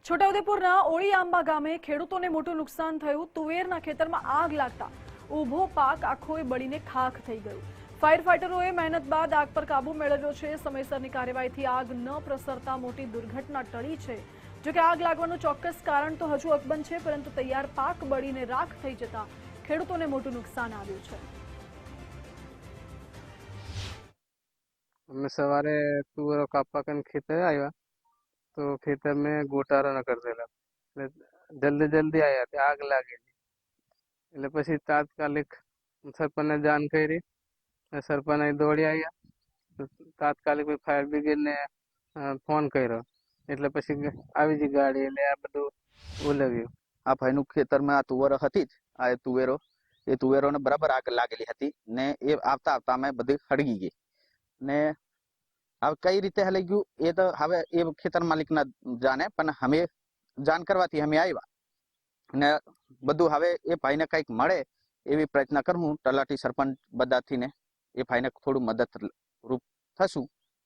છોટાઉદેપુરના ઓળી આંબા ગામે ખેડૂતોને મોટું નુકસાન થયું। તુવેરના ખેતરમાં આગ લાગતા ઊભો પાક આખોય બળીને ખાખ થઈ ગયું। ફાયર ફાઈટરોએ મહેનત બાદ આગ પર કાબુ મેળવ્યો છે। સમયસરની કાર્યવાહીથી આગ ન પ્રસરતા મોટી દુર્ઘટના ટળી છે। જો કે આગ લાગવાનું ચોક્કસ કારણ તો હજુ અકબંધ છે, પરંતુ તૈયાર પાક બળીને રાખ થઈ જતા ખેડૂતોને મોટું નુકસાન આવ્યું છે। અમે સવારે તુવેરો કાપવા કરીને ખેતરે આવ્યા તો ખેતર મેં ગોટાળા ન કરી દેલા એટલે જલ્દી આવ્યા ત્યાં આગ લાગેલી એટલે પછી તાત્કાલિક સરપંચને જાણ કરી। સરપંચ અહીં દોડી આવ્યા તો તાત્કાલિક ફાયર બ્રિગેડને ફોન કર્યો એટલે પછી આવી ગઈ ગાડી એટલે આ બધું ઓલવ્યું। આ ભાઈનું ખેતરમાં આ તુવેરો હતી જ આ તુવેરો એ તુવેરોને બરાબર આગ લાગેલી હતી ને એ આવતા આવતા અમે બધી સળગી ગઈ ને હવે કઈ રીતે હલી ગયું એ તો હવે એ ખેતર માલિકના જાણે, પણ અમે જાણ કરવાથી અમે આવ્યા ને બધું હવે એ ભાઈને કંઈક મળે એવી પ્રયત્ન કરું। તલાટી સરપંચ બધાથી ને એ ભાઈને થોડું મદદ રૂપ થશું।